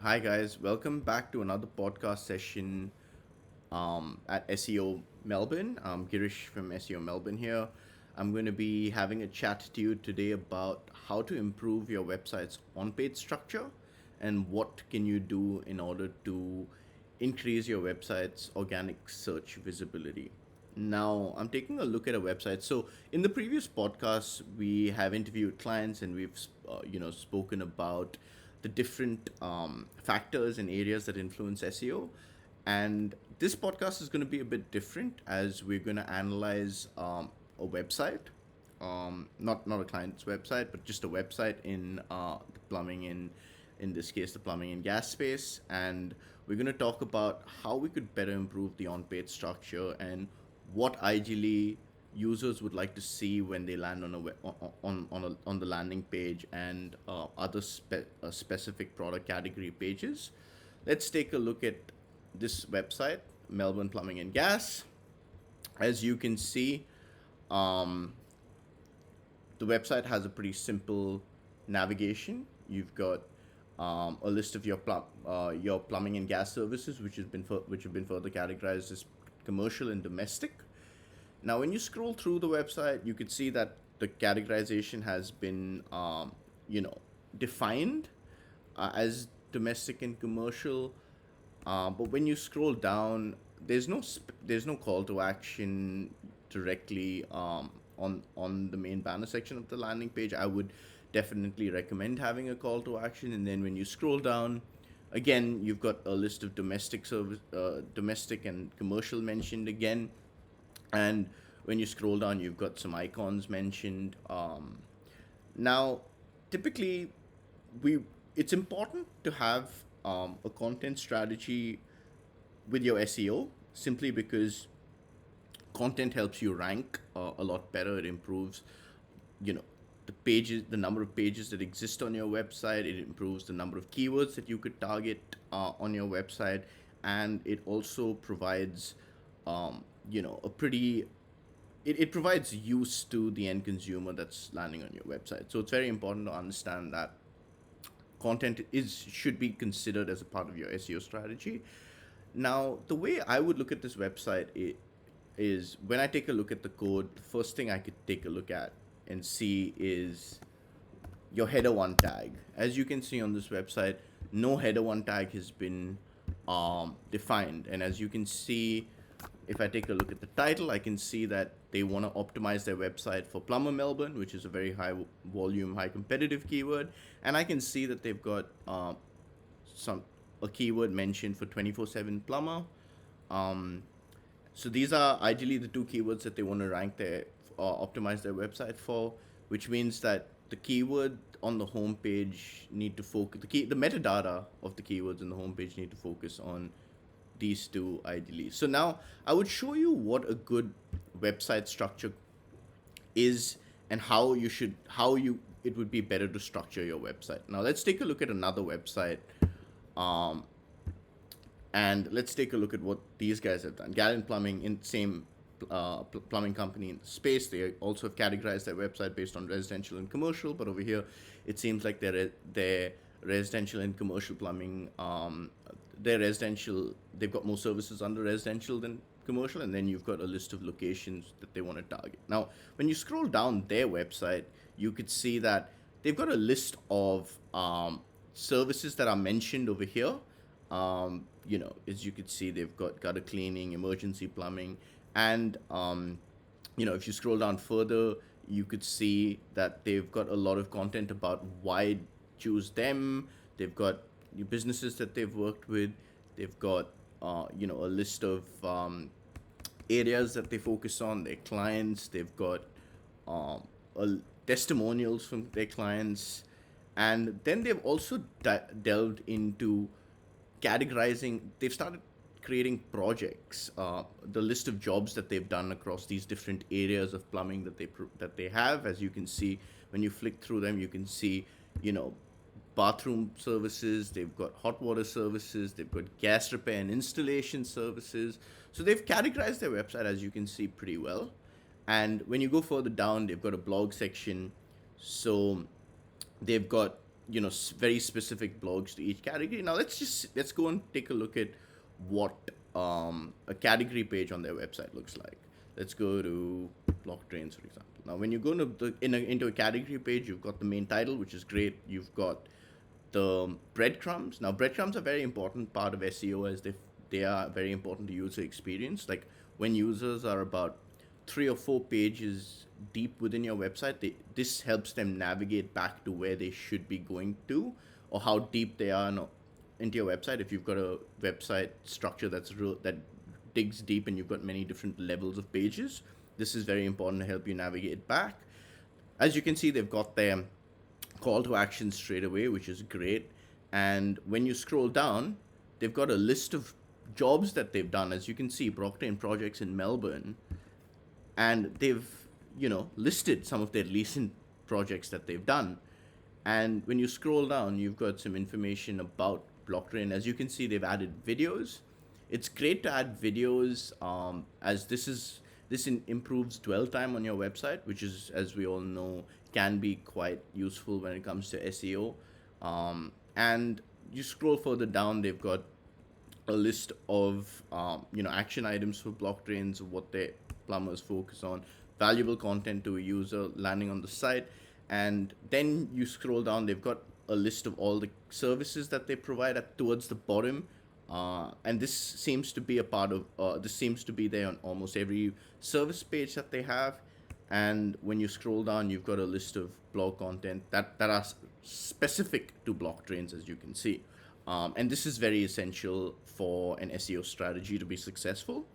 Hi, guys. Welcome back to another podcast session at SEO Melbourne. I'm Girish from SEO Melbourne here. I'm going to be having a chat to you today about how to improve your website's on page structure and what can you do in order to increase your website's organic search visibility. Now, I'm taking a look at a website. So, in the previous podcasts, we have interviewed clients and we've spoken about the different factors and areas that influence SEO. And this podcast is going to be a bit different as we're going to analyze a website, not a client's website, but just a website in the plumbing in this case the plumbing and gas space, and we're going to talk about how we could better improve the on-page structure and what ideally users would like to see when they land on a on the landing page and other specific product category pages. Let's take a look at this website, Melbourne Plumbing and Gas. As you can see, um, the website has a pretty simple navigation. You've got a list of your plumbing and gas services, which have been further categorized as commercial and domestic. Now, when you scroll through the website, you could see that the categorization has been, defined as domestic and commercial. But when you scroll down, there's no call to action directly on the main banner section of the landing page. I would definitely recommend having a call to action. And then when you scroll down, again, you've got a list of domestic and commercial mentioned again, and when you scroll down, you've got some icons mentioned. Now, typically, we it's important to have a content strategy with your SEO simply because content helps you rank a lot better. It improves, you know, the number of pages that exist on your website. It improves the number of keywords that you could target on your website, and it also provides, a pretty it provides use to the end consumer that's landing on your website. So it's very important to understand that content is should be considered as a part of your SEO strategy. Now, the way I would look at this website is when I take a look at the code, the first thing I could take a look at and see is your header one tag. As you can see on this website, no header one tag has been defined. And as you can see, if I take a look at the title, I can see that they want to optimize their website for Plumber Melbourne, which is a very high volume, high competitive keyword. And I can see that they've got some a keyword mentioned for 24/7 plumber. Um, so these are ideally the two keywords that they want to rank their optimize their website for, which means that the keyword on the homepage need to focus the metadata of the keywords on the homepage need to focus on these two ideally. So now I would show you what a good website structure is and how you it would be better to structure your website. Now let's take a look at another website, um, and let's take a look at what these guys have done. Gallon Plumbing, in same plumbing company in the space. They also have categorized their website based on residential and commercial, but over here it seems like their residential and commercial plumbing, their residential, they've got more services under residential than commercial, and then you've got a list of locations that they want to target. Now, when you scroll down their website, you could see that they've got a list of services that are mentioned over here. As you could see, they've got gutter cleaning, emergency plumbing, and if you scroll down further, you could see that they've got a lot of content about why choose them. They've got new businesses that they've worked with. They've got a list of areas that they focus on, their clients. They've got um, testimonials from their clients, and then they've also delved into categorizing. They've started creating projects, the list of jobs that they've done across these different areas of plumbing that they have. As you can see, when you flick through them, you can see, you know, bathroom services. They've got hot water services. They've got gas repair and installation services. So they've categorized their website, as you can see, pretty well. And when you go further down, they've got a blog section. So they've got very specific blogs to each category. Now let's go and take a look at what a category page on their website looks like. Let's go to block trains, for example. Now when you go into a category page, you've got the main title, which is great. You've got the breadcrumbs. Now breadcrumbs are a very important part of SEO, as they are very important to user experience. Like when users are about 3 or 4 pages deep within your website, this helps them navigate back to where they should be going to, or how deep they are into your website. If you've got a website structure that digs deep and you've got many different levels of pages, this is very important to help you navigate back. As you can see, they've got their call to action straight away, which is great. And when you scroll down, they've got a list of jobs that they've done. As you can see, blockchain projects in Melbourne, and they've listed some of their recent projects that they've done. And when you scroll down, you've got some information about blockchain. As you can see, they've added videos. It's great to add videos, as improves dwell time on your website, which is, as we all know, can be quite useful when it comes to SEO. And you scroll further down, they've got a list of action items for block trains, what their plumbers focus on, valuable content to a user landing on the site. And then you scroll down, they've got a list of all the services that they provide towards the bottom. And this seems to be there on almost every service page that they have. And when you scroll down, you've got a list of blog content that are specific to block trains, as you can see. And this is very essential for an SEO strategy to be successful.